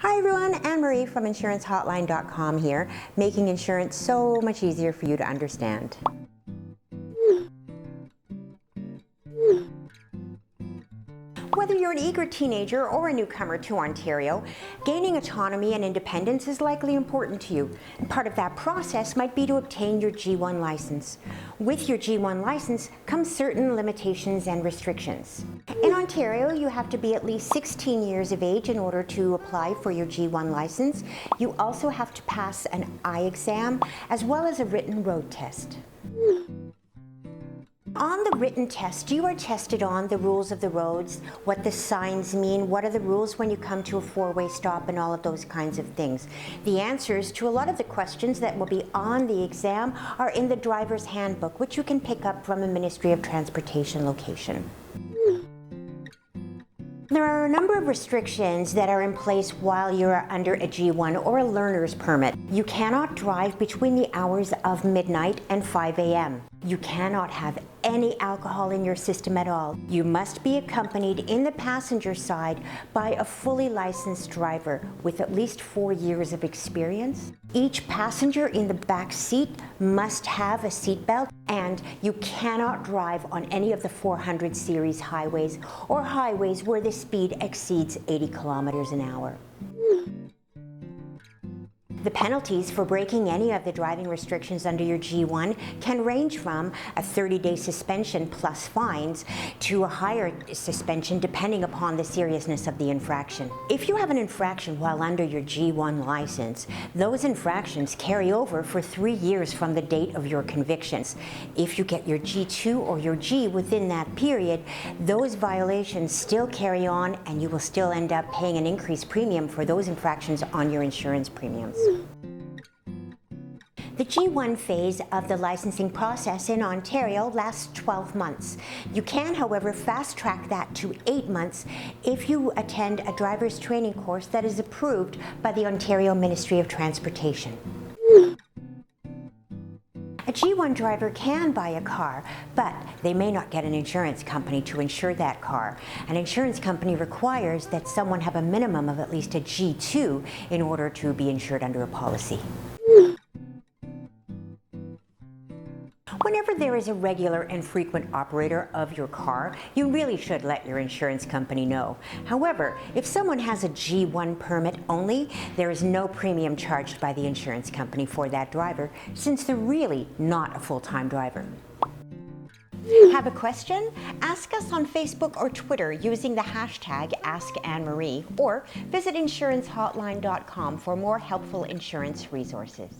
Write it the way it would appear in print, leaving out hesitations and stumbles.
Hi everyone, Anne-Marie from InsuranceHotline.com here, making insurance so much easier for you to understand. Whether you're an eager teenager or a newcomer to Ontario, gaining autonomy and independence is likely important to you. And part of that process might be to obtain your G1 license. With your G1 license comes certain limitations and restrictions. In Ontario, you have to be at least 16 years of age in order to apply for your G1 license. You also have to pass an eye exam as well as a written road test. On the written test, you are tested on the rules of the roads, what the signs mean, what are the rules when you come to a four-way stop, and all of those kinds of things. The answers to a lot of the questions that will be on the exam are in the driver's handbook, which you can pick up from a Ministry of Transportation location. There are a number of restrictions that are in place while you're under a G1 or a learner's permit. You cannot drive between the hours of midnight and 5 a.m. You cannot have any alcohol in your system at all. You must be accompanied in the passenger side by a fully licensed driver with at least 4 years of experience. Each passenger in the back seat must have a seatbelt, and you cannot drive on any of the 400 series highways or highways where the speed exceeds 80 kilometers an hour. The penalties for breaking any of the driving restrictions under your G1 can range from a 30-day suspension plus fines to a higher suspension depending upon the seriousness of the infraction. If you have an infraction while under your G1 license, those infractions carry over for 3 years from the date of your convictions. If you get your G2 or your G within that period, those violations still carry on and you will still end up paying an increased premium for those infractions on your insurance premiums. The G1 phase of the licensing process in Ontario lasts 12 months. You can, however, fast-track that to 8 months if you attend a driver's training course that is approved by the Ontario Ministry of Transportation. A G1 driver can buy a car, but they may not get an insurance company to insure that car. An insurance company requires that someone have a minimum of at least a G2 in order to be insured under a policy. Whenever there is a regular and frequent operator of your car, you really should let your insurance company know. However, if someone has a G1 permit only, there is no premium charged by the insurance company for that driver, since they're really not a full-time driver. Have a question? Ask us on Facebook or Twitter using the hashtag AskAnneMarie, or visit InsuranceHotline.com for more helpful insurance resources.